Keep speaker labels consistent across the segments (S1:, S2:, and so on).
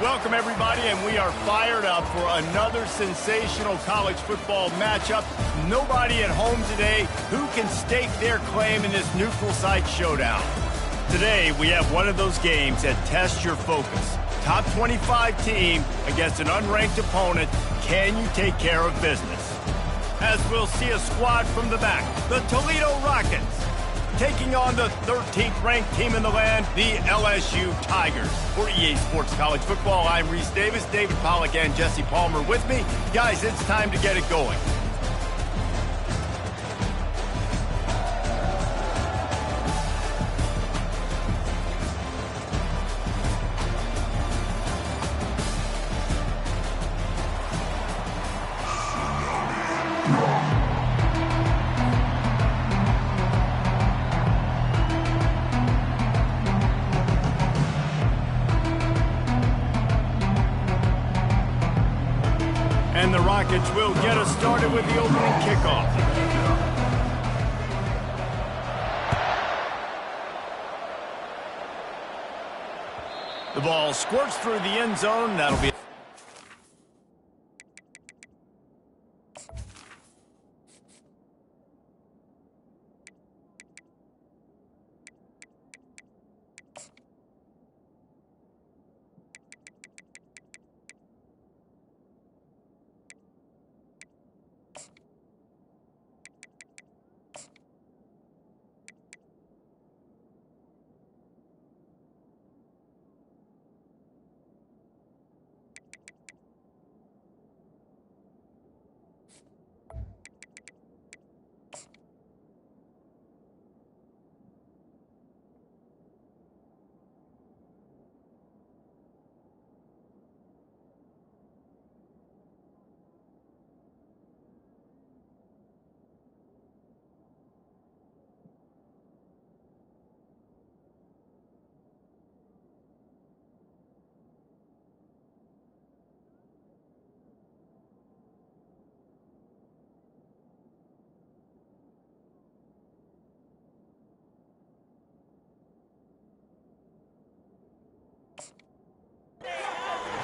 S1: Welcome, everybody, and we are fired up for another sensational college football matchup. Nobody at home today who can stake their claim in this neutral site showdown. Today, we have one of those games that tests your focus. Top 25 team against an unranked opponent. Can you take care of business? As we'll see a squad from the back, the Toledo Rockets, taking on the 13th ranked team in the land, the LSU Tigers. For EA Sports College Football, I'm Reese Davis, David Pollack, and Jesse Palmer with me. Guys, it's time to get it going. And the Rockets will get us started with the opening kickoff. The ball squirts through the end zone. That'll be...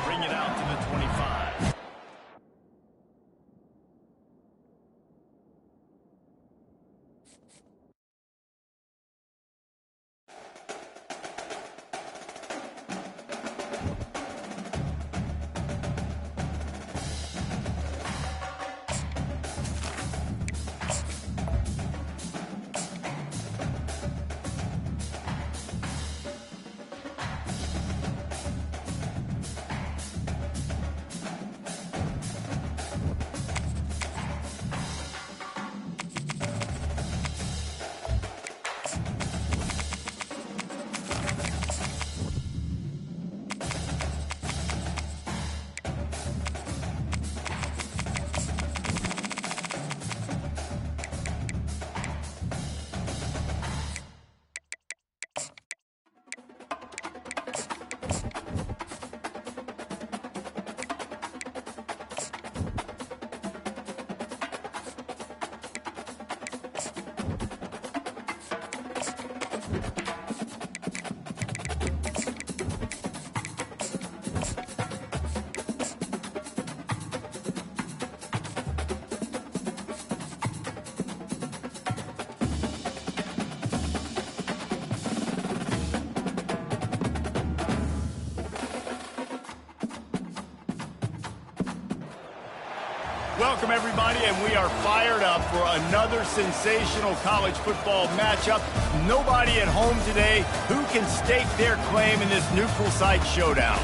S1: Bring it out to the 25. Welcome, everybody, and we are fired up for another sensational college football matchup. Nobody at home today who can stake their claim in this neutral site showdown.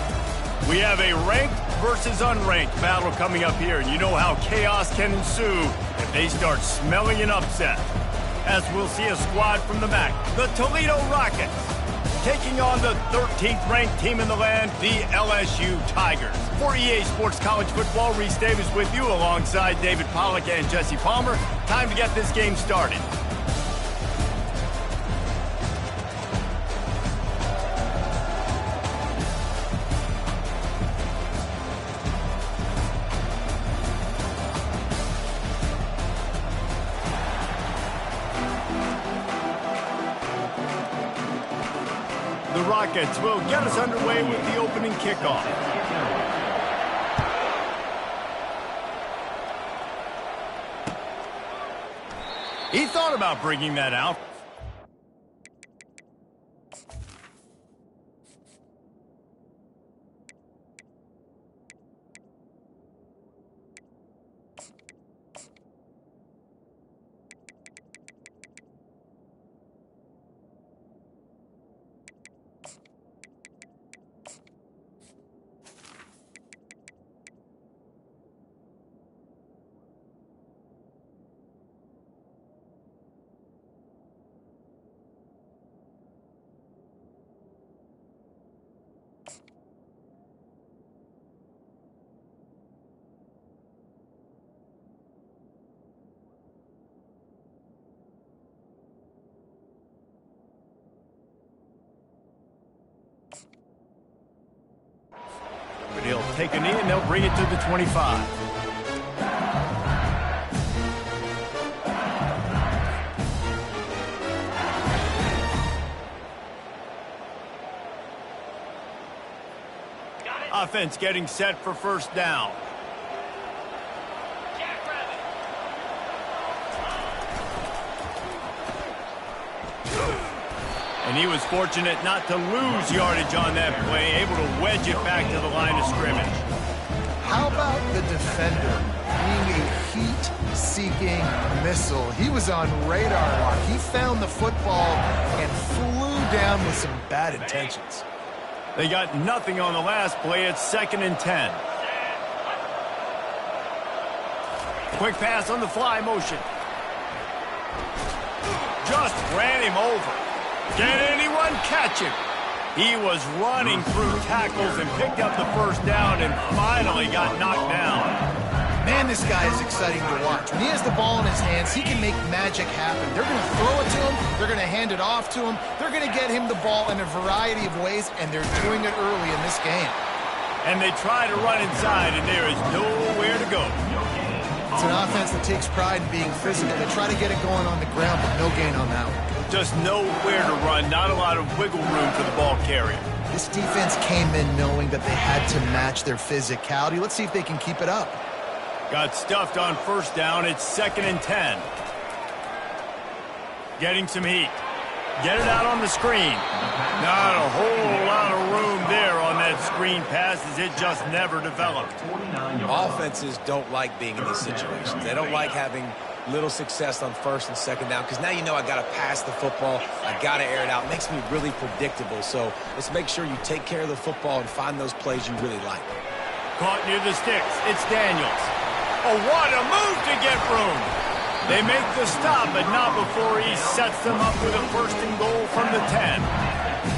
S1: We have a ranked versus unranked battle coming up here, and you know how chaos can ensue if they start smelling an upset. As we'll see a squad from the back, the Toledo Rockets, taking on the 13th ranked team in the land, the LSU Tigers. For EA Sports College Football, Reese Davis with you alongside David Pollack and Jesse Palmer. Time to get this game started. The Rockets will get us underway with the opening kickoff. He thought about bringing that out. But he'll take a knee and they'll bring it to the 25. Offense getting set for first down. And he was fortunate not to lose yardage on that play, able to wedge it back to the line of scrimmage.
S2: How about the defender being a heat-seeking missile? He was on radar lock. He found the football and flew down with some bad intentions.
S1: They got nothing on the last play. It's 2nd and 10. Quick pass on the fly motion. Just ran him over. Can anyone catch him? He was running through tackles and picked up the first down and finally got knocked down.
S2: Man, this guy is exciting to watch. When he has the ball in his hands, he can make magic happen. They're going to throw it to him. They're going to hand it off to him. They're going to get him the ball in a variety of ways, and they're doing it early in this game.
S1: And they try to run inside, and there is nowhere to go.
S2: It's an offense that takes pride in being physical. They try to get it going on the ground, but no gain on that one.
S1: Just nowhere to run, not a lot of wiggle room for the ball carrier.
S2: This defense came in knowing that they had to match their physicality. Let's see if they can keep it up.
S1: Got stuffed on first down. It's 2nd and 10. Getting some heat. Get it out on the screen. Not a whole lot of room there on that screen pass as it just never developed.
S3: Offenses don't like being in these situations. They don't like having little success on 1st and 2nd down because now you know I got to pass the football. I got to air it out. It makes me really predictable. So let's make sure you take care of the football and find those plays you really like.
S1: Caught near the sticks. It's Daniels. Oh, what a move to get room. They make the stop, but not before he sets them up with a 1st and goal from the 10.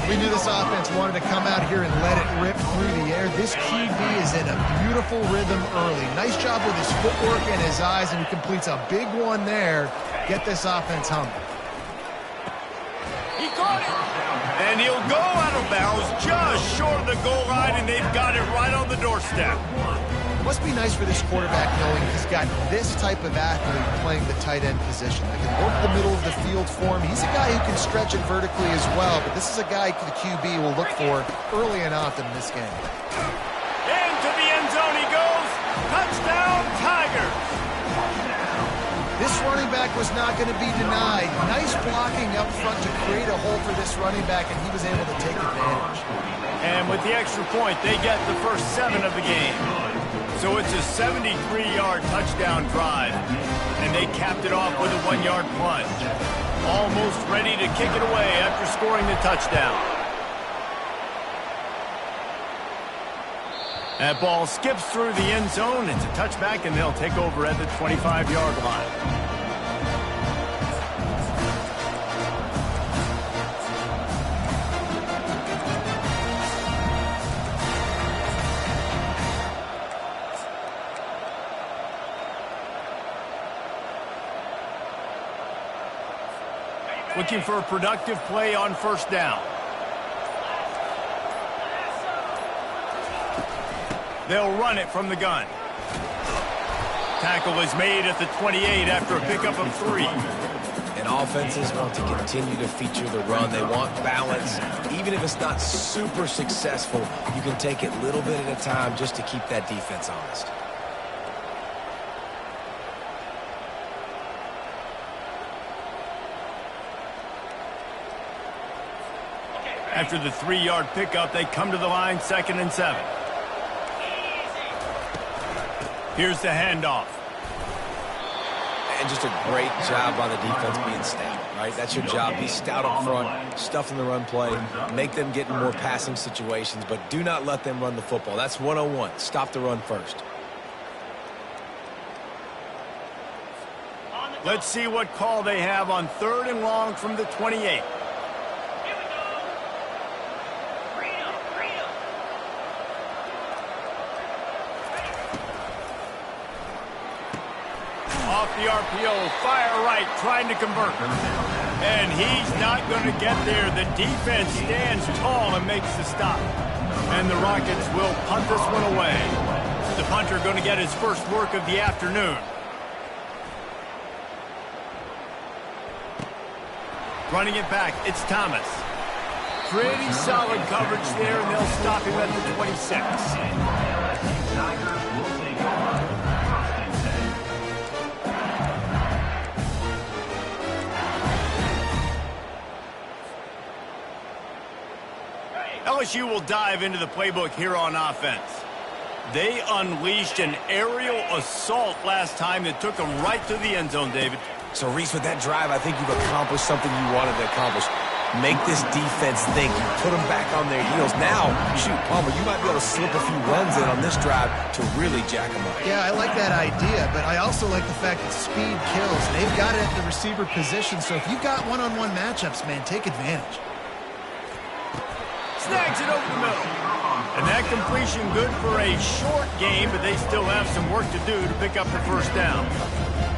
S2: We knew this offense wanted to come out here and let it rip through the air. This QB is in a beautiful rhythm early. Nice job with his footwork and his eyes, and he completes a big one there. Get this offense humming.
S1: He caught it. And he'll go out of bounds just short of the goal line, and they've got it right on the doorstep.
S2: Must be nice for this quarterback knowing he's got this type of athlete playing the tight end position. That can work the middle of the field for him. He's a guy who can stretch it vertically as well, but this is a guy the QB will look for early and often in this game.
S1: Into the end zone he goes. Touchdown, Tigers.
S2: This running back was not going to be denied. Nice blocking up front to create a hole for this running back, and he was able to take advantage.
S1: And with the extra point, they get the first 7 of the game. So it's a 73-yard touchdown drive, and they capped it off with a 1-yard plunge. Almost ready to kick it away after scoring the touchdown. That ball skips through the end zone. It's a touchback, and they'll take over at the 25-yard line. Looking for a productive play on first down. They'll run it from the gun. Tackle is made at the 28 after a pickup of 3.
S3: And offenses want to continue to feature the run. They want balance. Even if it's not super successful, you can take it little bit at a time just to keep that defense honest.
S1: After the 3-yard pickup, they come to the line, 2nd and 7. Here's the handoff.
S3: And just a great job by the defense being stout, right? That's your job. Be stout up front, stuff in the run play, make them get in more passing situations, but do not let them run the football. That's 101. Stop the run first.
S1: Let's see what call they have on 3rd and long from the 28. Off the RPO, fire right, trying to convert. And he's not going to get there. The defense stands tall and makes the stop. And the Rockets will punt this one away. The punter going to get his first work of the afternoon. Running it back, it's Thomas. Pretty solid coverage there, and they'll stop him at the 26. LSU will dive into the playbook here on offense. They unleashed an aerial assault last time that took them right to the end zone, David.
S3: So, Reese, with that drive, I think you've accomplished something you wanted to accomplish. Make this defense think. You put them back on their heels. Now, shoot, Palmer, you might be able to slip a few runs in on this drive to really jack them up.
S2: Yeah, I like that idea, but I also like the fact that speed kills. They've got it at the receiver position, so if you've got one-on-one matchups, man, take advantage.
S1: Snags it over the middle. And that completion good for a short game, but they still have some work to do to pick up the first down.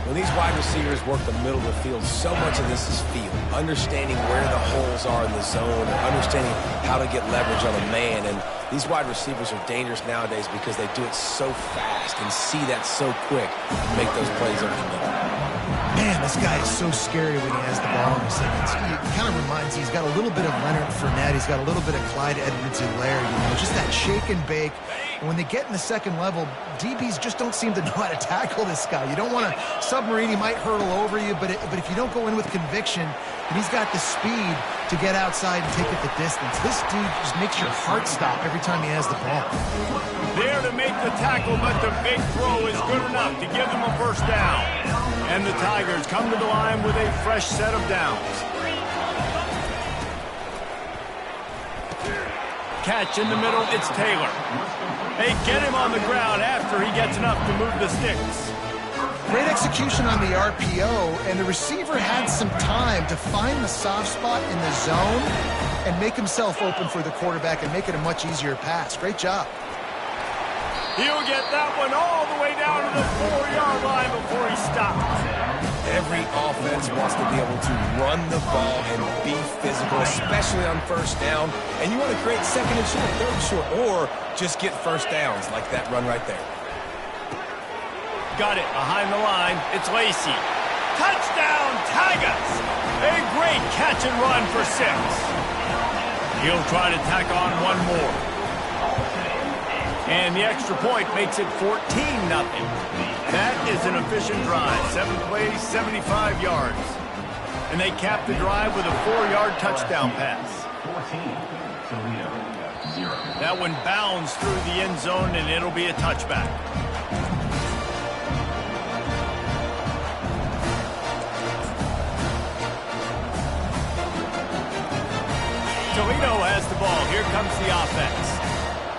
S3: When these wide receivers work the middle of the field, so much of this is feel. Understanding where the holes are in the zone, and understanding how to get leverage on a man. And these wide receivers are dangerous nowadays because they do it so fast and see that so quick and make those plays over the middle.
S2: Man, this guy is so scary when he has the ball in his hands. He kind of reminds me, he's got a little bit of Leonard Fournette. He's got a little bit of Clyde Edwards-Helaire, you know, just that shake and bake. And when they get in the second level, DBs just don't seem to know how to tackle this guy. You don't want to submarine. He might hurdle over you, but if you don't go in with conviction, and he's got the speed to get outside and take it the distance. This dude just makes your heart stop every time he has the ball.
S1: There to make the tackle, but the big throw is good enough to give them a first down. And the Tigers come to the line with a fresh set of downs. Catch in the middle, it's Taylor. They get him on the ground after he gets enough to move the sticks.
S2: Great execution on the RPO, and the receiver had some time to find the soft spot in the zone and make himself open for the quarterback and make it a much easier pass. Great job.
S1: He'll get that one all the way down to the 4-yard line before he stops.
S3: Every offense wants to be able to run the ball and be physical, especially on first down. And you want to create second and short, third and short, or just get first downs like that run right there.
S1: Got it behind the line. It's Lacey. Touchdown, Tigers! A great catch and run for 6. He'll try to tack on one more. And the extra point makes it 14-0. That is an efficient drive. 7 plays, 75 yards. And they cap the drive with a 4-yard touchdown pass. That one bounds through the end zone, and it'll be a touchback. Toledo has the ball. Here comes the offense.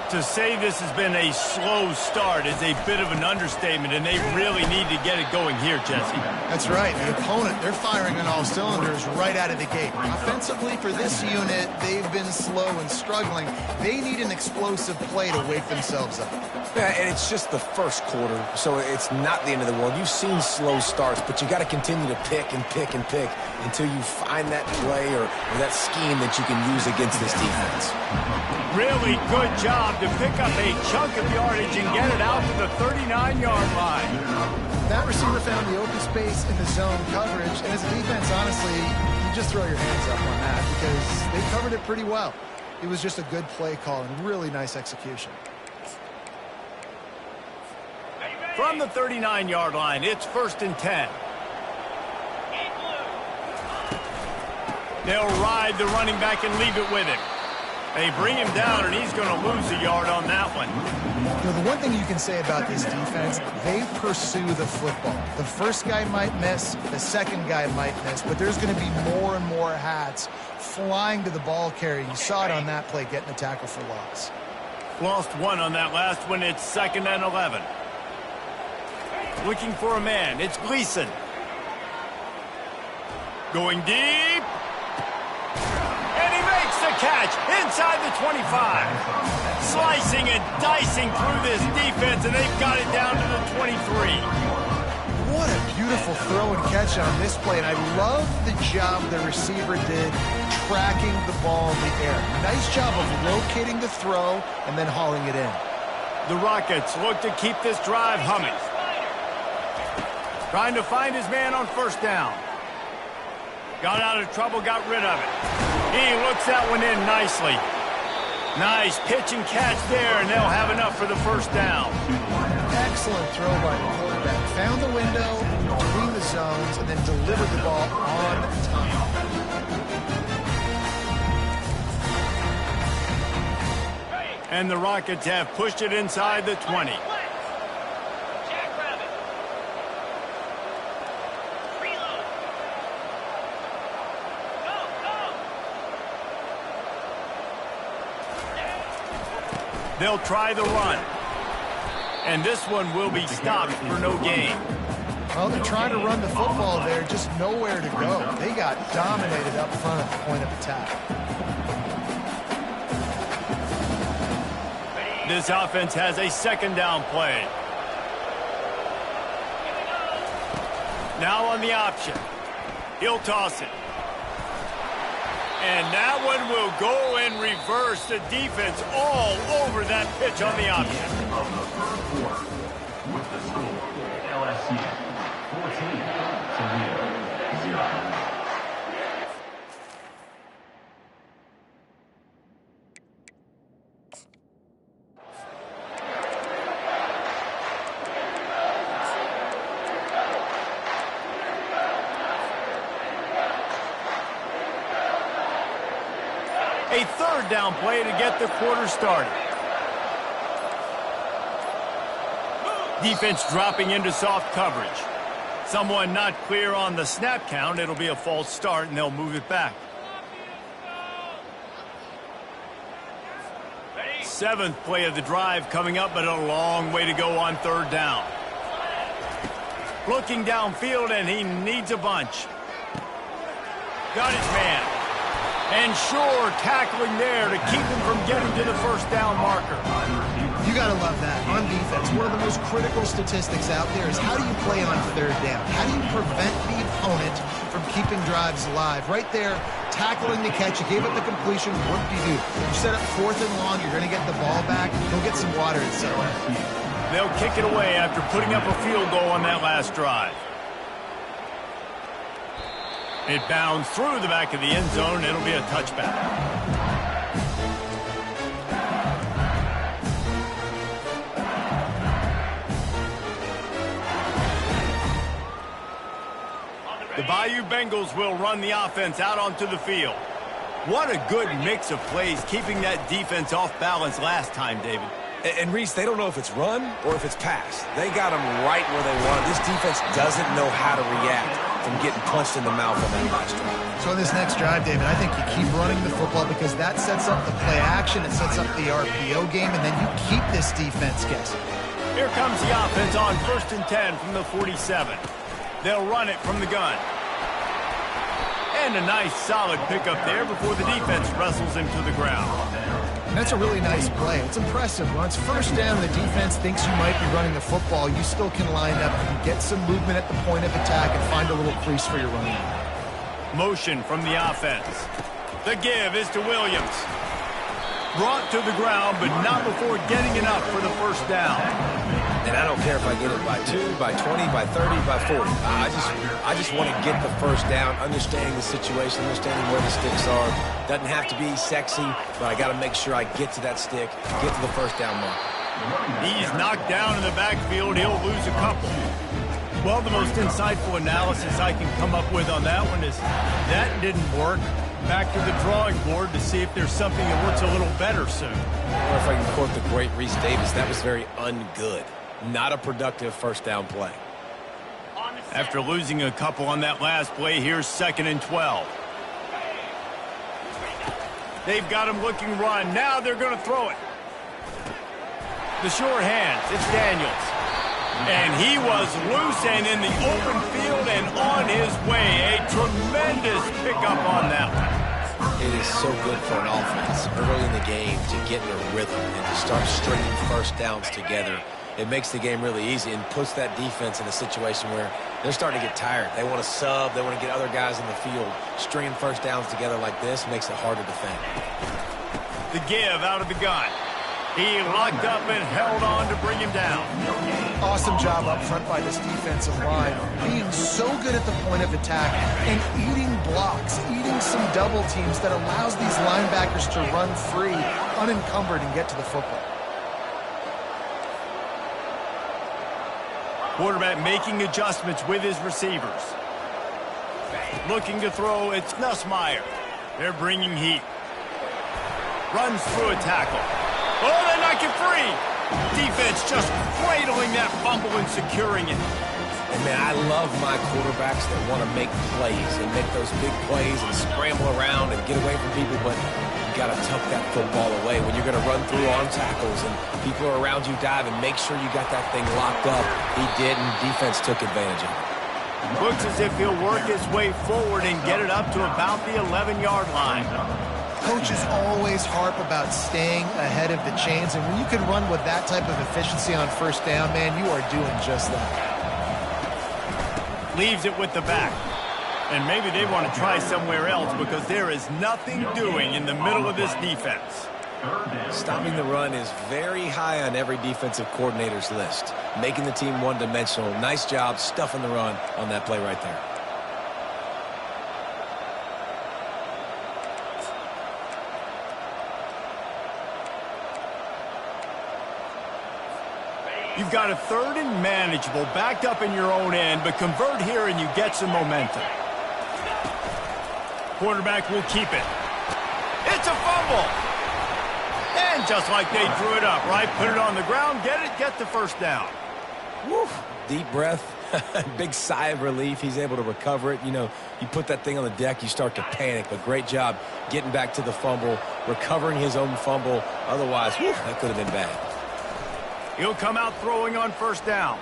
S1: To say this has been a slow start is a bit of an understatement, and they really need to get it going here, Jesse.
S2: That's right. The opponent, they're firing on all cylinders right out of the gate. Offensively, for this unit, they've been slow and struggling. They need an explosive play to wake themselves up.
S3: Yeah, and it's just the first quarter, so it's not the end of the world. You've seen slow starts, but you got to continue to pick and pick and pick until you find that play or that scheme that you can use against this defense.
S1: Really good job to pick up a chunk of yardage and get it out to the 39-yard line.
S2: That receiver found the open space in the zone coverage, and as a defense, honestly, you just throw your hands up on that because they covered it pretty well. It was just a good play call and really nice execution.
S1: From the 39-yard line, it's 1st and 10. They'll ride the running back and leave it with him. They bring him down, and he's going to lose a yard on that one.
S2: You know, the one thing you can say about this defense, they pursue the football. The first guy might miss, the second guy might miss, but there's going to be more and more hats flying to the ball carrier. You saw it on that play, getting a tackle for loss.
S1: Lost one on that last one. It's 2nd and 11. Looking for a man. It's Gleason. Going deep. And he makes the catch inside the 25. Slicing and dicing through this defense, and they've got it down to the 23.
S2: What a beautiful throw and catch on this play, and I love the job the receiver did tracking the ball in the air. Nice job of locating the throw and then hauling it in.
S1: The Rockets look to keep this drive humming. Trying to find his man on 1st down. Got out of trouble, got rid of it. He looks that one in nicely. Nice pitch and catch there, and they'll have enough for the 1st down.
S2: Excellent throw by the quarterback. Found the window between the zones and then delivered the ball on time.
S1: And the Rockets have pushed it inside the 20. They'll try the run. And this one will be stopped for no gain.
S2: Well, they're trying to run the football there, just nowhere to go. They got dominated up front at the point of attack.
S1: This offense has a 2nd down play. Now on the option. He'll toss it. And that one will go in reverse. The defense all over that pitch on the option.
S4: With the score, LSU 14, Toledo 0.
S1: A 3rd down play to get the quarter started. Defense dropping into soft coverage. Someone not clear on the snap count. It'll be a false start, and they'll move it back. 7th play of the drive coming up, but a long way to go on 3rd down. Looking downfield, and he needs a bunch. Got his man. And sure, tackling there to keep him from getting to the 1st down marker.
S2: You got to love that. On defense, one of the most critical statistics out there is how do you play on 3rd down? How do you prevent the opponent from keeping drives alive? Right there, tackling the catch. You gave up the completion. What do? You set up 4th and long. You're going to get the ball back. Go get some water and settle.
S1: They'll kick it away after putting up a field goal on that last drive. It bounds through the back of the end zone. It'll be a touchback. The Bayou Bengals will run the offense out onto the field. What a good mix of plays, keeping that defense off balance last time, David.
S3: And Reese, they don't know if it's run or if it's pass. They got them right where they want. This defense doesn't know how to react from getting punched in the mouth on that last drive.
S2: So in this next drive, David, I think you keep running the football because that sets up the play action, it sets up the RPO game, and then you keep this defense guessing.
S1: Here comes the offense on 1st and 10 from the 47. They'll run it from the gun. And a nice solid pickup there before the defense wrestles him to the ground.
S2: And that's a really nice play. It's impressive. When it's 1st down, the defense thinks you might be running the football. You still can line up and get some movement at the point of attack and find a little crease for your running back.
S1: Motion from the offense. The give is to Williams. Brought to the ground, but not before getting enough for the 1st down.
S3: And I don't care if I get it by 2, by 20, by 30, by 40. I just want to get the 1st down, understanding the situation, understanding where the sticks are. Doesn't have to be sexy, but I got to make sure I get to that stick, get to the 1st down mark.
S1: He's knocked down in the backfield. He'll lose a couple. Well, the most insightful analysis I can come up with on that one is that didn't work. back to the drawing board to see if there's something that works a little better soon.
S3: Or if I can quote the great Reese Davis, that was very ungood. Not a productive first down play.
S1: After losing a couple on that last play, here's 2nd and 12. They've got him looking run. Now they're going to throw it. The short hands. It's Daniels. And he was loose and in the open field and on his way. A tremendous pickup on that one.
S3: It is so good for an offense early in the game to get in a rhythm and to start stringing first downs together. It makes the game really easy and puts that defense in a situation where they're starting to get tired. They want to sub. They want to get other guys in the field. Stringing first downs together like this makes it hard to defend.
S1: The give out of the gun. He locked up and held on to bring him down.
S2: Awesome job up front by this defensive line, being so good at the point of attack and eating blocks, eating some double teams that allows these linebackers to run free, unencumbered, and get to the football.
S1: Quarterback making adjustments with his receivers. Looking to throw, it's Nussmeier. They're bringing heat. Runs through a tackle. Oh, they knock it free. Defense just cradling that fumble and securing it.
S3: And, man, I love my quarterbacks that want to make plays and make those big plays and scramble around and get away from people, but you got to tuck that football away. When you're going to run through arm tackles and people are around you diving, make sure you got that thing locked up. He did, and defense took advantage of it.
S1: Looks as if he'll work his way forward and get it up to about the 11-yard line.
S2: Coaches always harp about staying ahead of the chains, and when you can run with that type of efficiency on first down, man, you are doing just that.
S1: Leaves it with the back. And maybe they want to try somewhere else because there is nothing doing in the middle of this defense.
S3: Stopping the run is very high on every defensive coordinator's list. Making the team one-dimensional. Nice job stuffing the run on that play right there.
S1: You've got a 3rd and manageable, backed up in your own end, but convert here and you get some momentum. Quarterback will keep it. It's a fumble. And just like they drew it up, right? Put it on the ground, get the first down.
S3: Woo. Deep breath, big sigh of relief. He's able to recover it. You know, you put that thing on the deck, you start to panic, but great job getting back to the fumble, recovering his own fumble. Otherwise, whew, that could have been bad.
S1: He'll come out throwing on first down.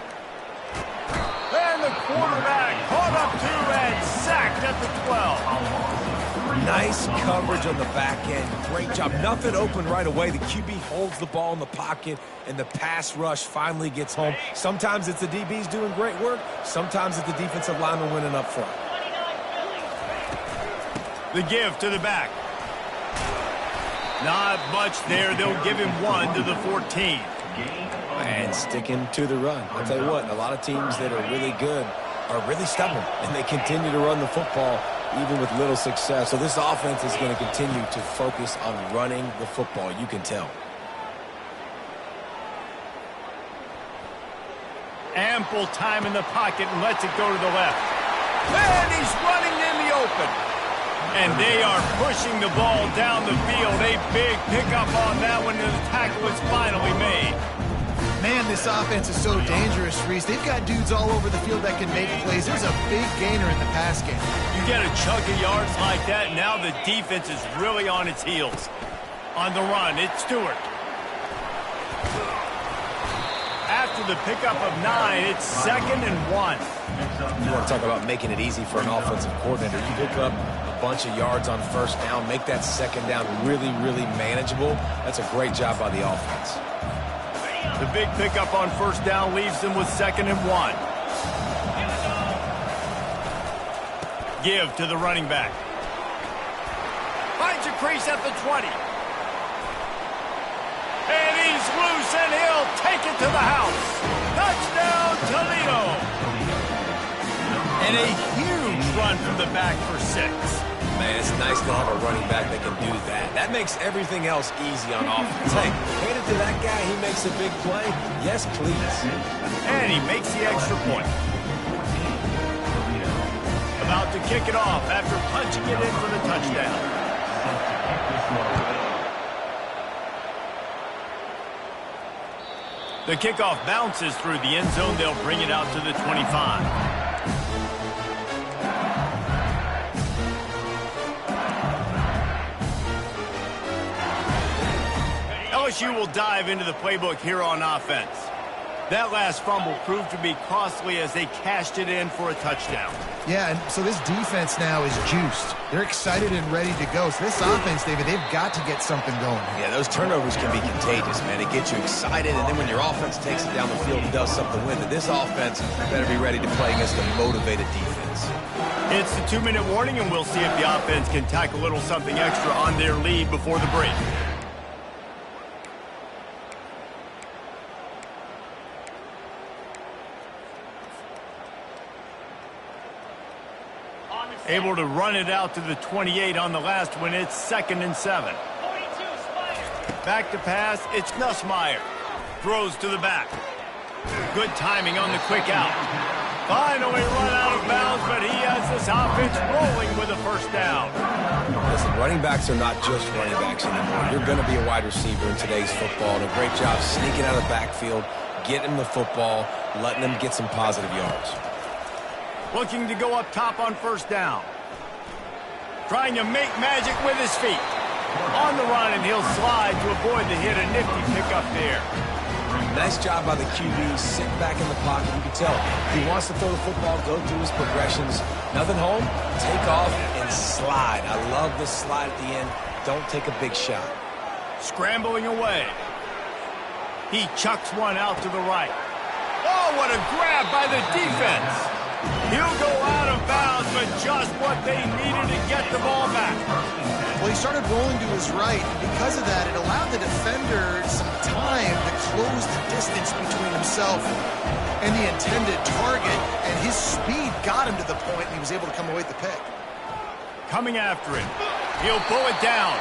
S1: And the quarterback caught up to and sacked at the 12.
S3: Nice coverage on the back end. Great job. Nothing open right away. The QB holds the ball in the pocket, and the pass rush finally gets home. Sometimes it's the DBs doing great work. Sometimes it's the defensive lineman winning up front.
S1: The give to the back. Not much there. They'll give him 1 to the 14.
S3: And sticking to the run. I'll tell you what, a lot of teams that are really good are really stubborn, and they continue to run the football even with little success. So this offense is going to continue to focus on running the football. You can tell.
S1: Ample time in the pocket and lets it go to the left. And he's running in the open. And they are pushing the ball down the field. A big pickup on that one, and the tackle is finally made.
S2: Man, this offense is so dangerous, Reese. They've got dudes all over the field that can make plays. There's a big gainer in the pass game.
S1: You get a chunk of yards like that, now the defense is really on its heels. On the run, it's Stewart. After the pickup of 9, it's 2nd and 1.
S3: You want to talk about making it easy for an offensive coordinator. You pick up a bunch of yards on first down, make that second down really, really manageable. That's a great job by the offense.
S1: The big pickup on first down leaves them with 2nd and 1. Give to the running back. Finds a crease at the 20. And he's loose, and he'll take it to the house. Touchdown, Toledo. And a huge run from the back for 6.
S3: Man, it's nice to have a running back that can do that. That makes everything else easy on offense. Hey, hand it to that guy, he makes a big play. Yes, please.
S1: And he makes the extra point. About to kick it off after punching it in for the touchdown. The kickoff bounces through the end zone. They'll bring it out to the 25. LSU will dive into the playbook here on offense. That last fumble proved to be costly as they cashed it in for a touchdown.
S2: Yeah, and so this defense now is juiced. They're excited and ready to go. So this offense, David, they've got to get something going.
S3: Yeah, those turnovers can be contagious, man. It gets you excited, and then when your offense takes it down the field and does something with it, this offense better be ready to play against a motivated defense.
S1: It's the 2-minute warning, and we'll see if the offense can tack a little something extra on their lead before the break. Able to run it out to the 28 on the last one. It's 2nd and 7. Back to pass. It's Nussmeier. Throws to the back. Good timing on the quick out. Finally run out of bounds, but he has this offense rolling with a first down.
S3: Listen, running backs are not just running backs anymore. You're going to be a wide receiver in today's football. And a great job sneaking out of the backfield, getting the football, letting them get some positive yards.
S1: Looking to go up top on first down. Trying to make magic with his feet. On the run, and he'll slide to avoid the hit. A nifty pickup there.
S3: Nice job by the QB. Sit back in the pocket. You can tell if he wants to throw the football, go through his progressions. Nothing home, take off and slide. I love the slide at the end. Don't take a big shot.
S1: Scrambling away. He chucks one out to the right. Oh, what a grab by the defense. He'll go out of bounds, but just what they needed to get the ball back.
S2: Well, he started rolling to his right, and because of that, it allowed the defender some time to close the distance between himself and the intended target, and his speed got him to the point, and he was able to come away with the pick.
S1: Coming after him. He'll pull it down.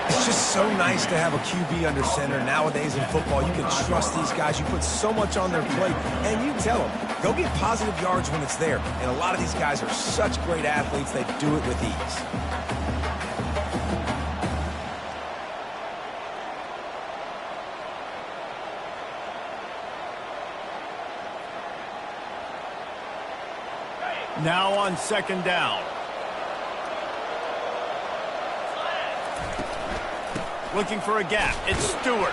S3: It's just so nice to have a QB under center. Nowadays in football, you can trust these guys. You put so much on their plate, and you tell them, go get positive yards when it's there. And a lot of these guys are such great athletes, they do it with ease.
S1: Now on 2nd down. Looking for a gap. It's Stewart.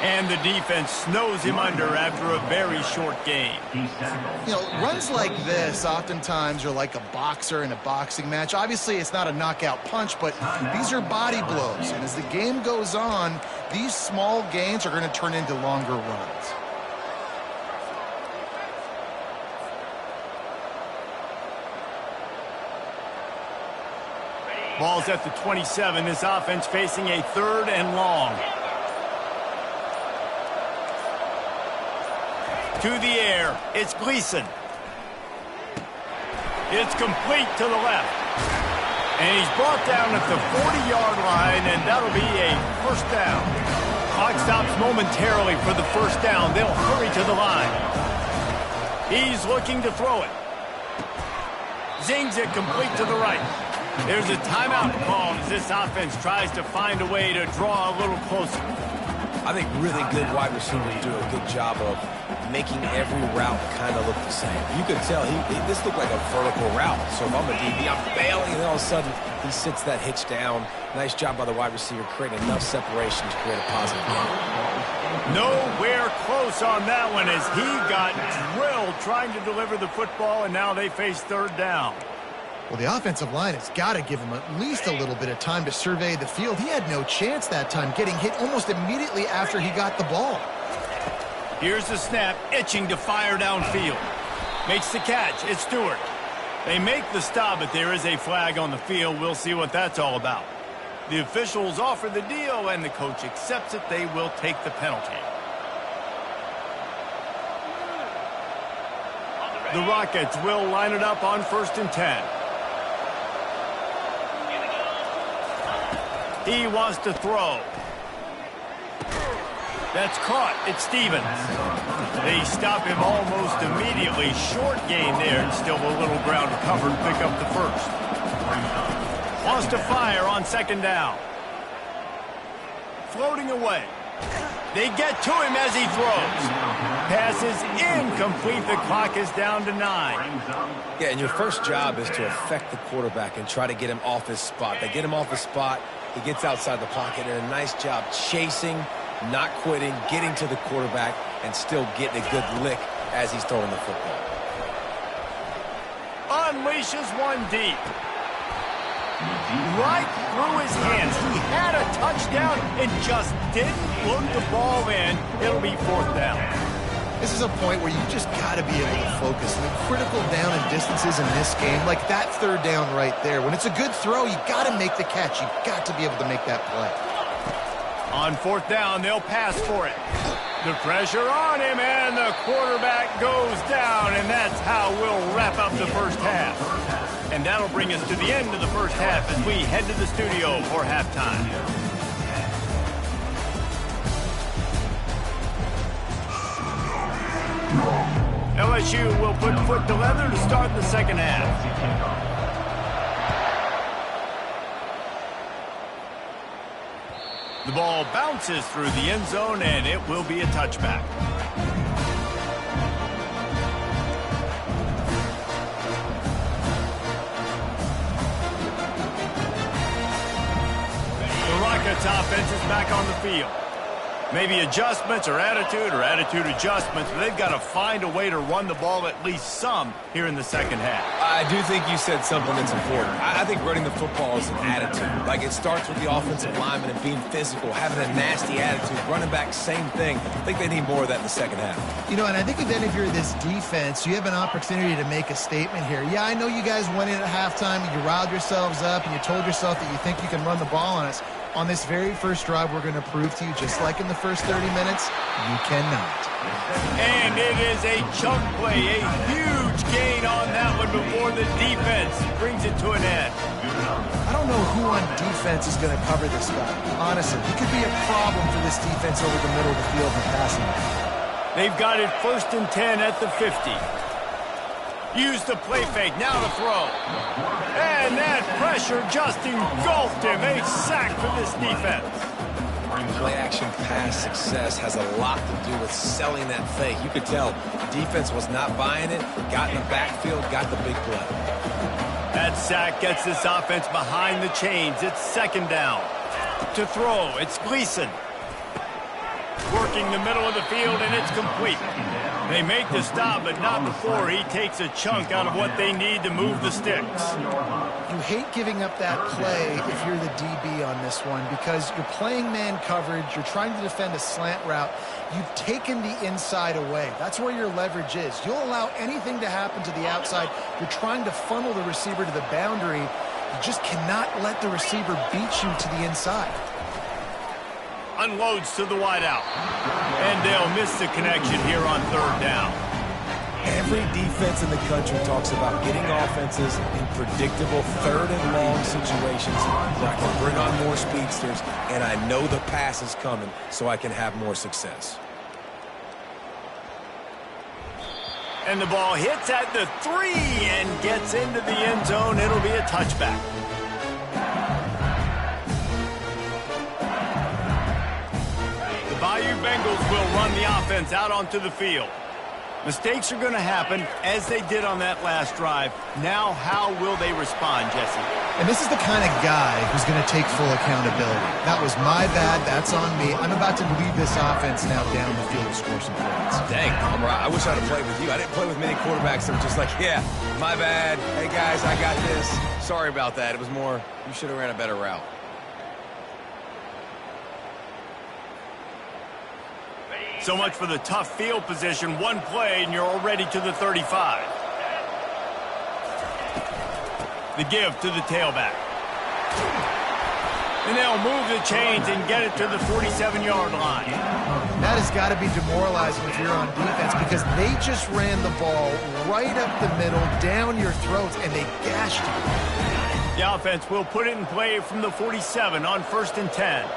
S1: And the defense snows him under after a very short game.
S2: You know, runs like this oftentimes are like a boxer in a boxing match. Obviously, it's not a knockout punch, but these are body blows. And as the game goes on, these small gains are going to turn into longer runs.
S1: Ball's at the 27. This offense facing a 3rd and long. To the air. It's Gleason. It's complete to the left. And he's brought down at the 40-yard line, and that'll be a first down. Clock stops momentarily for the first down. They'll hurry to the line. He's looking to throw it. Zings it complete to the right. There's a timeout call as this offense tries to find a way to draw a little closer.
S3: I think really good wide receivers do a good job of making every route kind of look the same. You could tell this looked like a vertical route. So if I'm a DB, I'm bailing, and all of a sudden he sits that hitch down. Nice job by the wide receiver creating enough separation to create a positive game.
S1: Nowhere close on that one as he got drilled trying to deliver the football, and now they face 3rd down.
S2: Well, the offensive line has got to give him at least a little bit of time to survey the field. He had no chance that time, getting hit almost immediately after he got the ball.
S1: Here's the snap, itching to fire downfield. Makes the catch. It's Stewart. They make the stop, but there is a flag on the field. We'll see what that's all about. The officials offer the deal, and the coach accepts it. They will take the penalty. The Rockets will line it up on 1st and 10. He wants to throw. That's caught. It's Stevens. They stop him almost immediately. Short gain there, and still a little ground to cover to pick up the first. Wants to fire on 2nd down. floating away. They get to him as he throws. Pass is incomplete. The clock is down to 9.
S3: Yeah, and your first job is to affect the quarterback and try to get him off his spot. They get him off his spot. He gets outside the pocket, and a nice job chasing, not quitting, getting to the quarterback, and still getting a good lick as he's throwing the football.
S1: Unleashes one deep. Right through his hands. He had a touchdown and just didn't look the ball in. It'll be 4th down.
S2: This is a point where you just got to be able to focus. The critical down and distances in this game, like that 3rd down right there. When it's a good throw, you got to make the catch. You got to be able to make that play.
S1: On 4th down, they'll pass for it. The pressure on him, and the quarterback goes down, and that's how we'll wrap up the first half. And that'll bring us to the end of the first half as we head to the studio for halftime. LSU will put foot to leather to start the second half. The ball bounces through the end zone, and it will be a touchback. The Rockets offense is back on the field. Maybe adjustments or attitude adjustments, but they've got to find a way to run the ball at least some here in the second half.
S3: I do think you said something that's important. I think running the football is an attitude. Like, it starts with the offensive lineman and being physical, having a nasty attitude. Running back, same thing. I think they need more of that in the second half.
S2: You know, and I think then if you're this defense, you have an opportunity to make a statement here. Yeah, I know you guys went in at halftime and you riled yourselves up and you told yourself that you think you can run the ball on us. On this very first drive, we're going to prove to you, just like in the first 30 minutes, you cannot.
S1: And it is a chunk play, a huge gain on that one before the defense brings it to an end.
S2: I don't know who on defense is going to cover this guy. Honestly, he could be a problem for this defense over the middle of the field in passing.
S1: They've got it 1st and 10 at the 50. Use the play fake, now the throw. And that pressure just engulfed him. A sack for this defense.
S3: Play action pass success has a lot to do with selling that fake. You could tell defense was not buying it, got in the backfield, got the big play.
S1: That sack gets this offense behind the chains. It's 2nd down. To throw, it's Gleason. Working the middle of the field, and it's complete. They make the stop, but not before he takes a chunk out of what they need to move the sticks.
S2: You hate giving up that play if you're the DB on this one because you're playing man coverage, you're trying to defend a slant route. You've taken the inside away. That's where your leverage is. You'll allow anything to happen to the outside. You're trying to funnel the receiver to the boundary. You just cannot let the receiver beat you to the inside.
S1: Unloads to the wideout. And they'll miss the connection here on 3rd down.
S3: Every defense in the country talks about getting offenses in predictable 3rd and long situations where I can bring on more speedsters and I know the pass is coming so I can have more success.
S1: And the ball hits at the 3 and gets into the end zone. It'll be a touchback. Bayou Bengals will run the offense out onto the field. Mistakes are going to happen, as they did on that last drive. Now, how will they respond, Jesse?
S2: And this is the kind of guy who's going to take full accountability. That was my bad. That's on me. I'm about to lead this offense now down the field to score some points.
S3: Dang, I wish I'd have played with you. I didn't play with many quarterbacks that were just like, yeah, my bad. Hey, guys, I got this. Sorry about that. It was more, you should have ran a better route.
S1: So much for the tough field position. One play, and you're already to the 35. The give to the tailback. And they'll move the chains and get it to the 47-yard line.
S2: That has got to be demoralizing if you're on defense because they just ran the ball right up the middle, down your throats, and they gashed you.
S1: The offense will put it in play from the 47 on 1st and 10.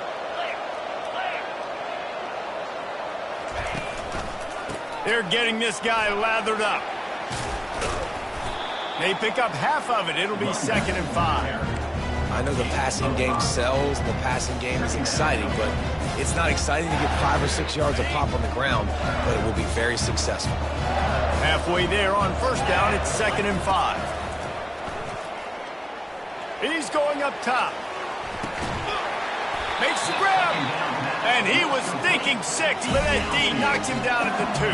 S1: They're getting this guy lathered up. They pick up half of it. It'll be 2nd and 5.
S3: I know the passing game sells, and the passing game is exciting, but it's not exciting to get 5 or 6 yards of pop on the ground, but it will be very successful.
S1: Halfway there on first down, it's 2nd and 5. He's going up top. Makes the grab. And he was thinking 6, but that D knocks him down at the 2.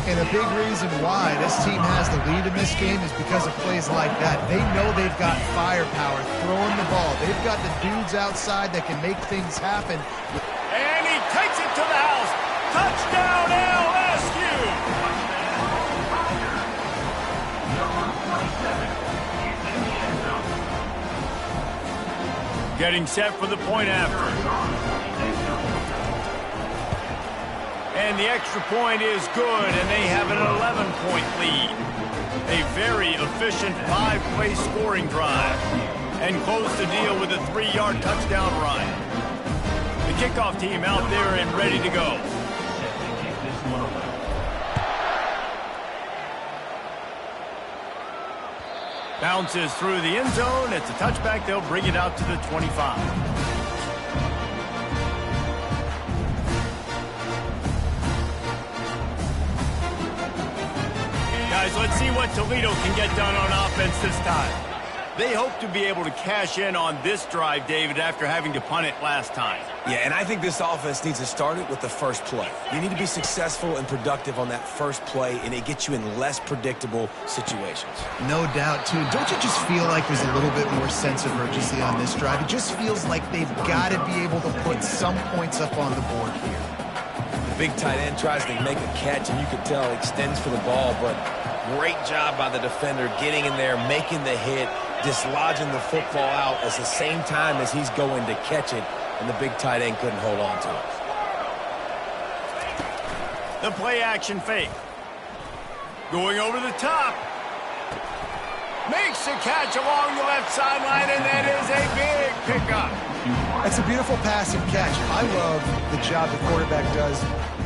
S2: And a big reason why this team has the lead in this game is because of plays like that. They know they've got firepower throwing the ball. They've got the dudes outside that can make things happen.
S1: And he takes it to the house. Touchdown, LSU! Getting set for the point after. And the extra point is good, and they have an 11-point lead. A very efficient 5-play scoring drive. And close the deal with a 3-yard touchdown run. The kickoff team out there and ready to go. Bounces through the end zone. It's a touchback. They'll bring it out to the 25. Guys, let's see what Toledo can get done on offense this time. They hope to be able to cash in on this drive, David, after having to punt it last time.
S3: Yeah, and I think this offense needs to start it with the first play. You need to be successful and productive on that first play, and it gets you in less predictable situations.
S2: No doubt, too. Don't you just feel like there's a little bit more sense of urgency on this drive? It just feels like they've got to be able to put some points up on the board here.
S3: The big tight end tries to make a catch, and you can tell extends for the ball, but great job by the defender getting in there, making the hit, dislodging the football out at the same time as he's going to catch it, and the big tight end couldn't hold on to it.
S1: The play action fake. Going over the top. Makes a catch along the left sideline, and that is a big pickup.
S2: That's a beautiful pass and catch. I love the job the quarterback does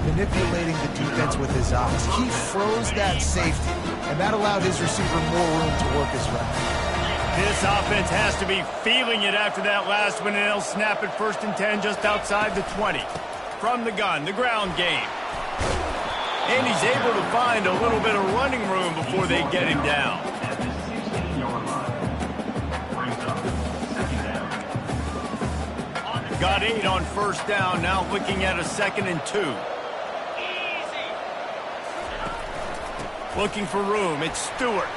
S2: manipulating the defense with his eyes. He froze that safety, and that allowed his receiver more room to work his route.
S1: This offense has to be feeling it after that last one, and they'll snap it 1st and 10 just outside the 20. From the gun, the ground game. And he's able to find a little bit of running room before they get him down. Got 8 on first down, now looking at a 2nd and 2. Looking for room, it's Stewart.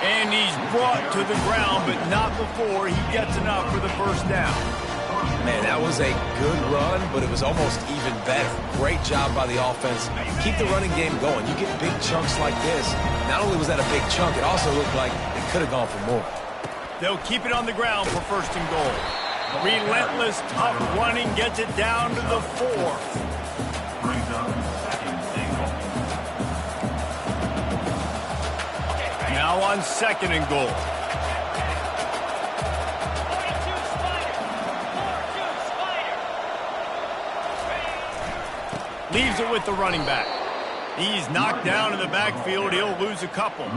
S1: And he's brought to the ground, but not before he gets enough for the first down.
S3: Man, that was a good run, but it was almost even better. Great job by the offense. Keep the running game going. You get big chunks like this. Not only was that a big chunk, it also looked like it could have gone for more.
S1: They'll keep it on the ground for 1st and goal. Relentless, tough running gets it down to the 4. Now on 2nd and goal. Leaves it with the running back. He's knocked down in the backfield. He'll lose a couple.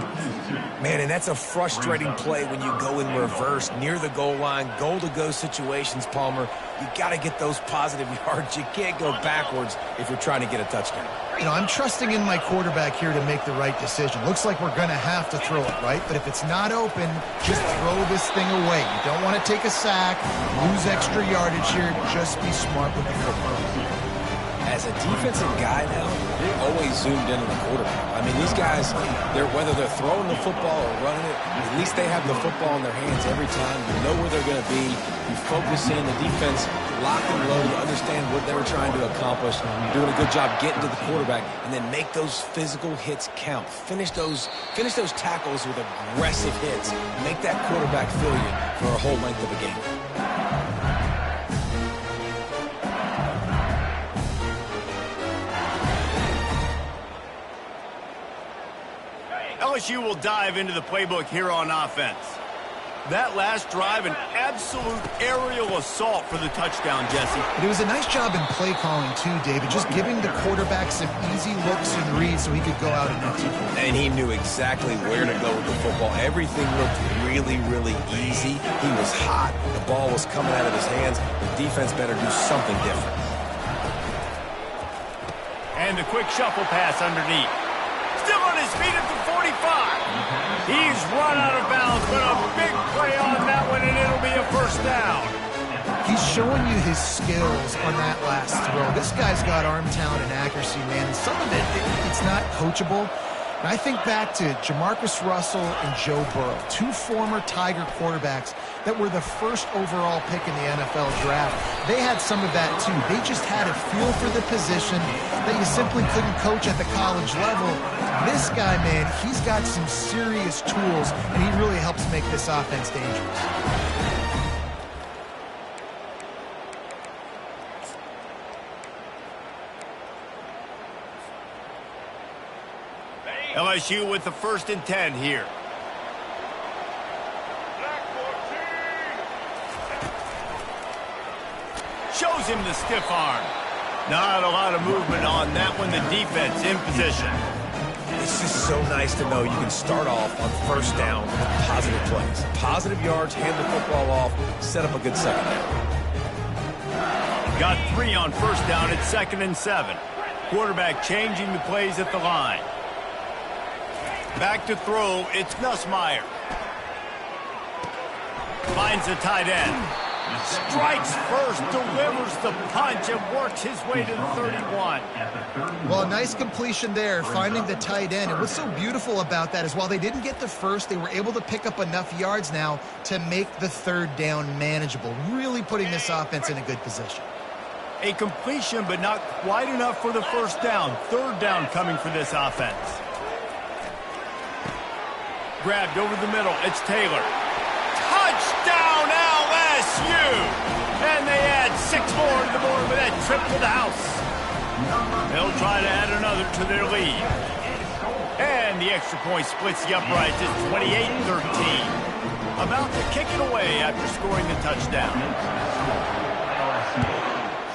S3: Man, and that's a frustrating play when you go in reverse near the goal line, goal-to-go situations, Palmer. You got to get those positive yards. You can't go backwards if you're trying to get a touchdown.
S2: You know, I'm trusting in my quarterback here to make the right decision. Looks like we're going to have to throw it, right? But if it's not open, just throw this thing away. You don't want to take a sack, lose extra yardage here. Just be smart with the football.
S3: As a defensive guy now, you're always zoomed in on the quarterback. I mean, these guys, whether they're throwing the football or running it, at least they have the football in their hands every time. You know where they're going to be. You focus in. The defense locked and low. You understand what they were trying to accomplish. You're doing a good job getting to the quarterback, and then make those physical hits count. Finish those tackles with aggressive hits. Make that quarterback feel you for a whole length of a game.
S1: LSU will dive into the playbook here on offense. That last drive, an absolute aerial assault for the touchdown, Jesse.
S2: But it was a nice job in play calling, too, David, just giving the quarterback some easy looks and reads so he could go out and execute.
S3: And he knew exactly where to go with the football. Everything looked really, really easy. He was hot. The ball was coming out of his hands. The defense better do something different.
S1: And the quick shuffle pass underneath. Still on his feet at the 45. He's run out of bounds, but a big play on that one, and it'll be a first down.
S2: He's showing you his skills on that last throw. This guy's got arm talent and accuracy, man. And some of it's not coachable. And I think back to Jamarcus Russell and Joe Burrow, two former Tiger quarterbacks that were the first overall pick in the NFL draft. They had some of that, too. They just had a feel for the position that you simply couldn't coach at the college level. This guy, man, he's got some serious tools, and he really helps make this offense dangerous.
S1: LSU with the 1st and 10 here. Shows him the stiff arm. Not a lot of movement on that one. The defense in position.
S3: It's just so nice to know you can start off on first down with positive plays. Positive yards, hand the football off, set up a good second down.
S1: Got 3 on first down at 2nd and 7. Quarterback changing the plays at the line. Back to throw, it's Nussmeier. Finds the tight end. Strikes first, delivers the punch, and works his way to the 31.
S2: Well, a nice completion there, finding the tight end. And what's so beautiful about that is while they didn't get the first, they were able to pick up enough yards now to make the 3rd down manageable, really putting this offense in a good position.
S1: A completion, but not quite enough for the first down. 3rd down coming for this offense. Grabbed over the middle. It's Taylor. Touchdown, LSU! And they add 6 more to the board with that trip to the house. They'll try to add another to their lead. And the extra point splits the uprights. It's 28-13. About to kick it away after scoring the touchdown.
S4: LSU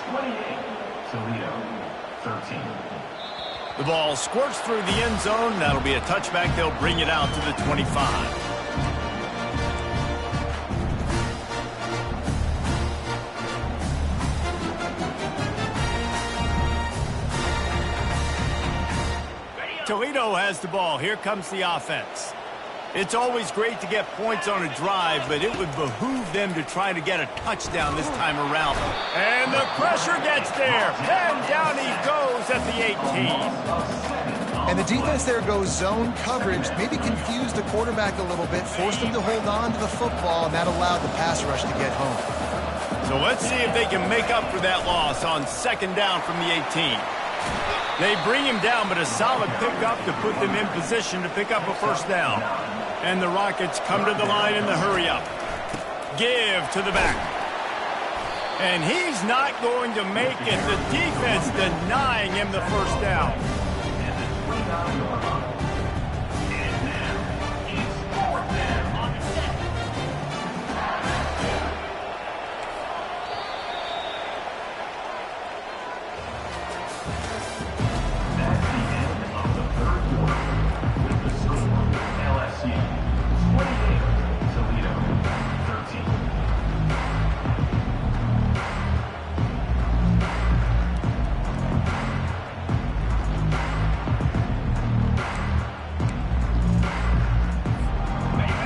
S4: 28, Toledo 13.
S1: The ball squirts through the end zone. That'll be a touchback. They'll bring it out to the 25. Toledo has the ball. Here comes the offense. It's always great to get points on a drive, but it would behoove them to try to get a touchdown this time around. And the pressure gets there. And down he goes at the 18.
S2: And the defense there goes zone coverage, maybe confused the quarterback a little bit, forced him to hold on to the football, and that allowed the pass rush to get home.
S1: So let's see if they can make up for that loss on 2nd down from the 18. They bring him down, but a solid pickup to put them in position to pick up a first down. And the Rockets come to the line in the hurry-up. Give to the back. And he's not going to make it. The defense denying him the first down.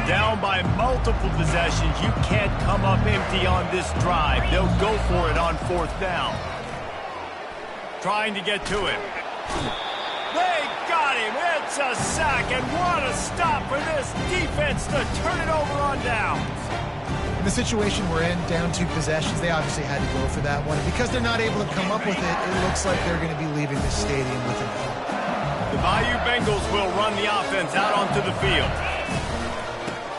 S1: Down by multiple possessions. You can't come up empty on this drive. They'll go for it on 4th down. Trying to get to him. They got him. It's a sack, and what a stop for this defense to turn it over on downs.
S2: In the situation we're in, down 2 possessions, they obviously had to go for that one. And because they're not able to come up with it, it looks like they're going to be leaving the stadium with an L.
S1: The Bayou Bengals will run the offense out onto the field.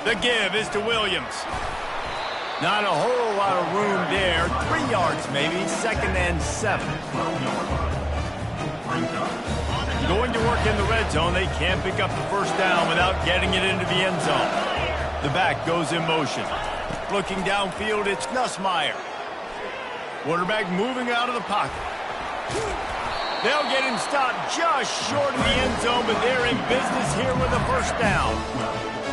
S1: The give is to Williams. Not a whole lot of room there. 3 yards maybe. 2nd and 7. Going to work in the red zone. They can't pick up the first down without getting it into the end zone. The back goes in motion. Looking downfield, it's Nussmeier. Quarterback moving out of the pocket. They'll get him stopped just short of the end zone, but they're in business here with a first down.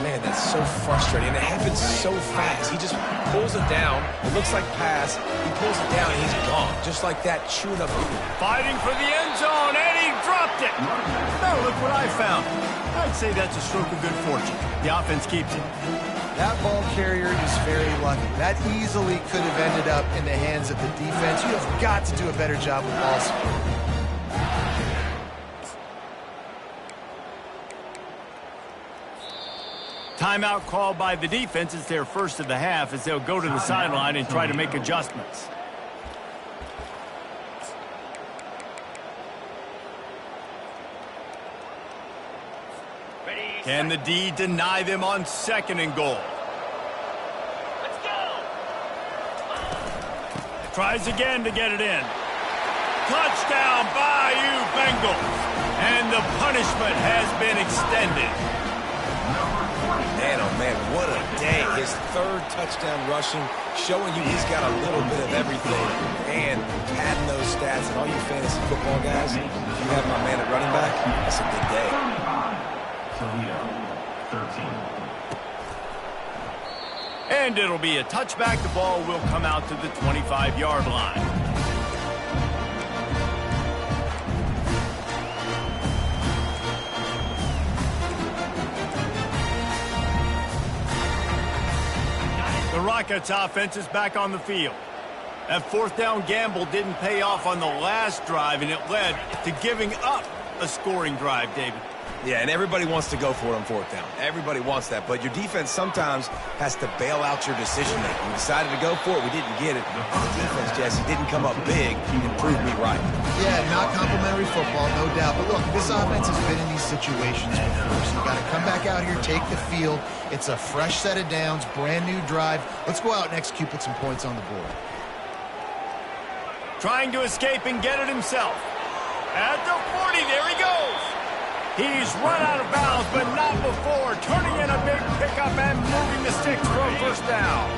S3: Man, that's so frustrating. And it happens so fast. He just pulls it down. It looks like pass. He pulls it down, and he's gone. Just like that, chewing up.
S1: Fighting for the end zone, and he dropped it. Now look what I found. I'd say that's a stroke of good fortune. The offense keeps it.
S2: That ball carrier is very lucky. That easily could have ended up in the hands of the defense. You have got to do a better job with ball support.
S1: Timeout called by the defense. It's their first of the half as they'll go to the sideline and try to make adjustments. Can the D deny them on 2nd and goal? Let's go. Tries again to get it in. Touchdown, Bayou Bengals. And the punishment has been extended.
S3: Man, oh man, what a day. His 3rd touchdown rushing, showing you he's got a little bit of everything. And padding those stats, and all you fantasy football guys, if you have my man at running back, that's a good day.
S4: Toledo, 13.
S1: And it'll be a touchback. The ball will come out to the 25-yard line. The Rockets offense is back on the field. That 4th down gamble didn't pay off on the last drive, and it led to giving up a scoring drive, David.
S3: Yeah, and everybody wants to go for it on 4th down. Everybody wants that, but your defense sometimes has to bail out your decision-making. We decided to go for it. We didn't get it. The defense, Jesse, didn't come up big and prove me right.
S2: Yeah, not complimentary football, no doubt. But look, this offense has been in these situations before, so you got to come back out here, take the field. It's a fresh set of downs, brand new drive. Let's go out and execute, put some points on the board.
S1: Trying to escape and get it himself. At the 40, there he goes. He's run out of bounds, but not before. Turning in a big pickup and moving the sticks for a first down.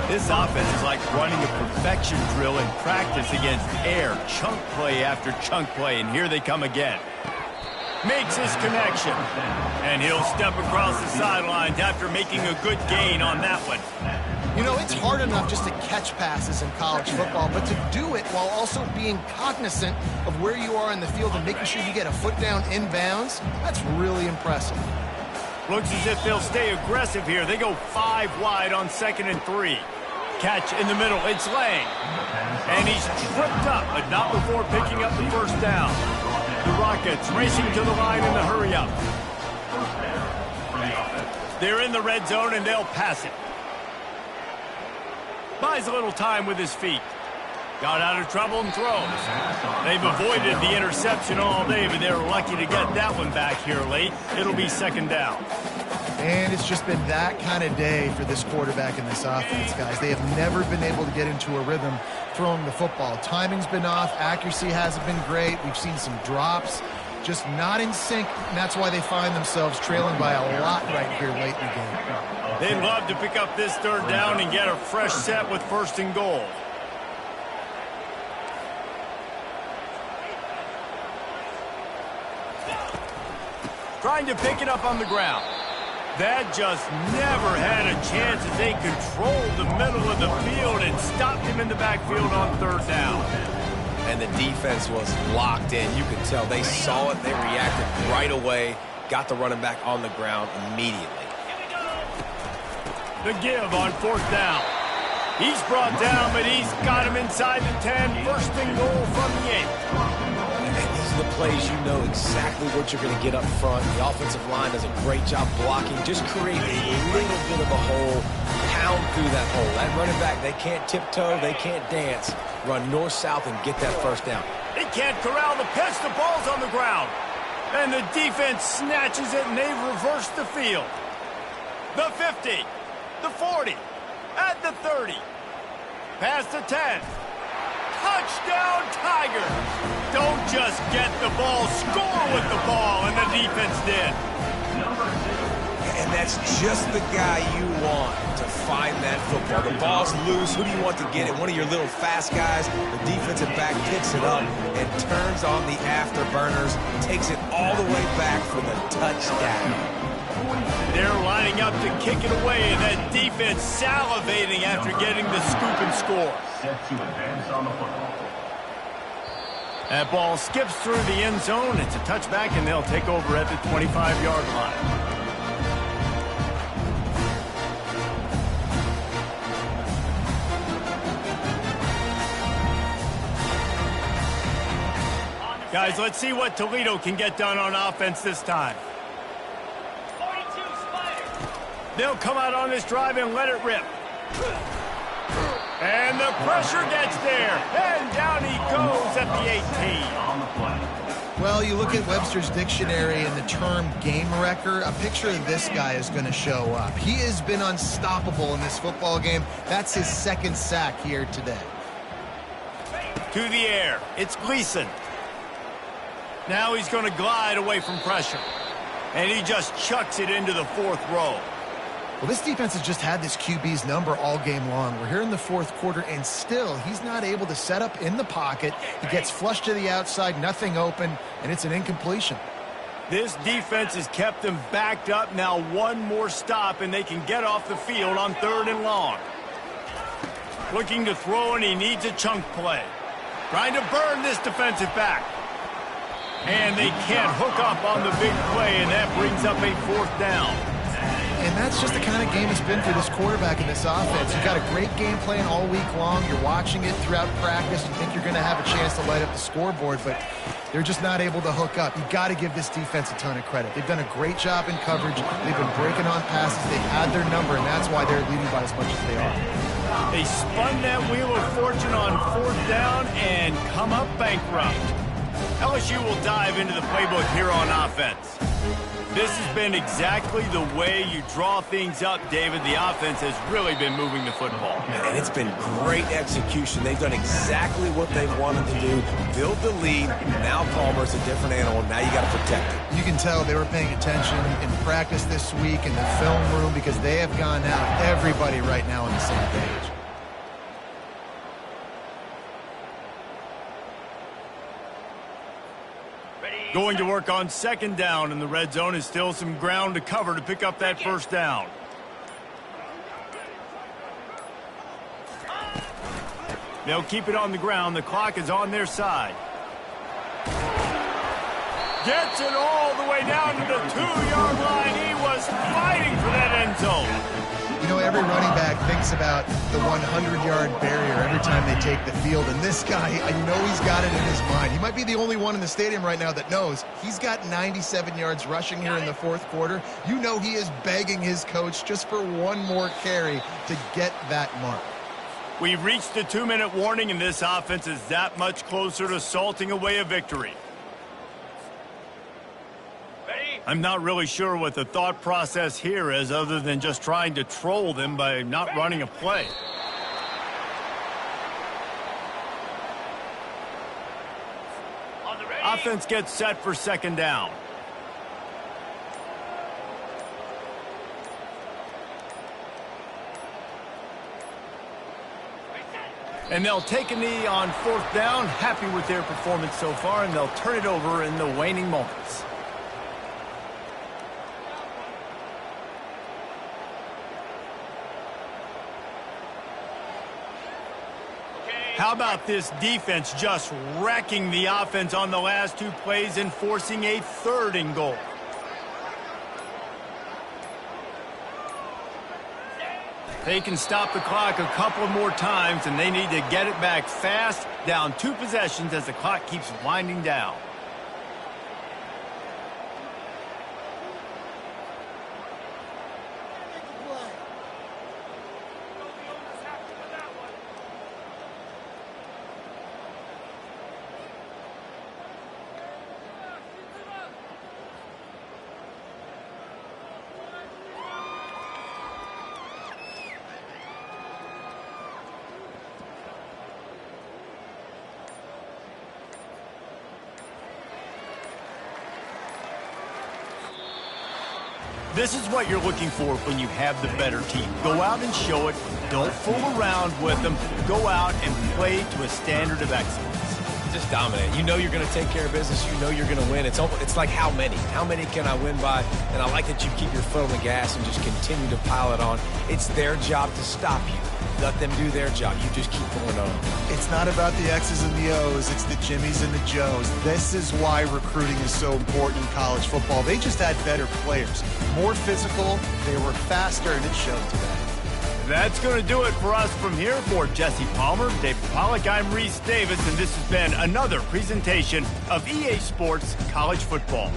S1: This offense is like running a perfection drill in practice against air. Chunk play after chunk play, and here they come again. Makes his connection. And he'll step across the sidelines after making a good gain on that one.
S2: You know, it's hard enough just to catch passes in college football, but to do it while also being cognizant of where you are in the field and making sure you get a foot down inbounds, that's really impressive.
S1: Looks as if they'll stay aggressive here. They go 5 wide on 2nd and 3. Catch in the middle. It's Lang. And he's tripped up, but not before picking up the first down. The Rockets racing to the line in the hurry-up. They're in the red zone, and they'll pass it. Buys a little time with his feet. Got out of trouble and throws. They've avoided the interception all day, but they're lucky to get that one back here late. It'll be 2nd down.
S2: And it's just been that kind of day for this quarterback and this offense, guys. They have never been able to get into a rhythm throwing the football. Timing's been off. Accuracy hasn't been great. We've seen some drops. Just not in sync, and that's why they find themselves trailing by a lot right here late in the game.
S1: They'd love to pick up this 3rd down and get a fresh set with 1st and goal. Trying to pick it up on the ground. That just never had a chance as they controlled the middle of the field and stopped him in the backfield on 3rd down.
S3: And the defense was locked in. You could tell they saw it. They reacted right away. Got the running back on the ground immediately.
S1: The give on 4th down. He's brought down, but he's got him inside the 10. 1st and goal from the 8.
S3: And these are the plays you know exactly what you're going to get up front. The offensive line does a great job blocking. Just create a little bit of a hole. Pound through that hole. That running back, they can't tiptoe. They can't dance. Run north-south and get that 1st down.
S1: They can't corral the pitch. The ball's on the ground. And the defense snatches it, and they've reversed the field. The 50. The 40, at the 30, past the 10. Touchdown, Tigers. Don't just get the ball, score with the ball, and the defense did.
S3: And that's just the guy you want to find that football. The ball's loose. Who do you want to get it? One of your little fast guys. The defensive back picks it up and turns on the afterburners, takes it all the way back for the touchdown.
S1: They're lining up to kick it away, and that defense salivating after getting the scoop and score.
S4: Set to advance on the football.
S1: That ball skips through the end zone. It's a touchback, and they'll take over at the 25-yard line. Guys, let's see what Toledo can get done on offense this time. They'll come out on this drive and let it rip. And the pressure gets there. And down he goes at the 18.
S2: Well, you look at Webster's dictionary and the term game wrecker, a picture of this guy is going to show up. He has been unstoppable in this football game. That's his second sack here today.
S1: To the air. It's Gleason. Now he's going to glide away from pressure. And he just chucks it into the fourth row.
S2: Well, this defense has just had this QB's number all game long. We're here in the fourth quarter, and still he's not able to set up in the pocket. He gets flushed to the outside, nothing open, and it's an incompletion.
S1: This defense has kept them backed up. Now one more stop, and they can get off the field on 3rd and long. Looking to throw, and he needs a chunk play. Trying to burn this defensive back. And they can't hook up on the big play, and that brings up a 4th down.
S2: And that's just the kind of game it's been for this quarterback in this offense. You've got a great game plan all week long. You're watching it throughout practice. You think you're going to have a chance to light up the scoreboard, but they're just not able to hook up. You've got to give this defense a ton of credit. They've done a great job in coverage. They've been breaking on passes. They've had their number, and that's why they're leading by as much as they are.
S1: They spun that wheel of fortune on 4th down and come up bankrupt. LSU will dive into the playbook here on offense. This has been exactly the way you draw things up, David. The offense has really been moving the football.
S3: And it's been great execution. They've done exactly what they wanted to do. Build the lead. Now Palmer's a different animal. Now you got to protect it.
S2: You can tell they were paying attention in practice this week in the film room because they have gone out. Everybody right now on the same page.
S1: Going to work on 2nd down, and the red zone is still some ground to cover to pick up that 1st down. They'll keep it on the ground. The clock is on their side. Gets it all the way down to the 2-yard line. He was fighting for that end zone.
S2: You know, every running back thinks about the 100-yard barrier every time they take the field. And this guy, I know he's got it in his mind. He might be the only one in the stadium right now that knows. He's got 97 yards rushing here in the 4th quarter. You know he is begging his coach just for one more carry to get that mark.
S1: We've reached the 2-minute warning, and this offense is that much closer to salting away a victory. I'm not really sure what the thought process here is other than just trying to troll them by not running a play. Offense gets set for 2nd down. And they'll take a knee on 4th down. Happy with their performance so far, and they'll turn it over in the waning moments. How about this defense just wrecking the offense on the last 2 plays and forcing a 3rd and goal? They can stop the clock a couple more times, and they need to get it back fast, down 2 possessions as the clock keeps winding down. This is what you're looking for when you have the better team. Go out and show it. Don't fool around with them. Go out and play to a standard of excellence.
S3: Just dominate. You know you're going to take care of business. You know you're going to win. It's like how many? How many can I win by? And I like that you keep your foot on the gas and just continue to pile it on. It's their job to stop you. Let them do their job. You just keep going on.
S2: It's not about the X's and the O's. It's the Jimmies and the Joes. This is why recruiting is so important in college football. They just had better players. More physical. They were faster, and it showed today.
S1: That's going to do it for us from here. For Jesse Palmer, David Pollack, I'm Reese Davis, and this has been another presentation of EA Sports College Football.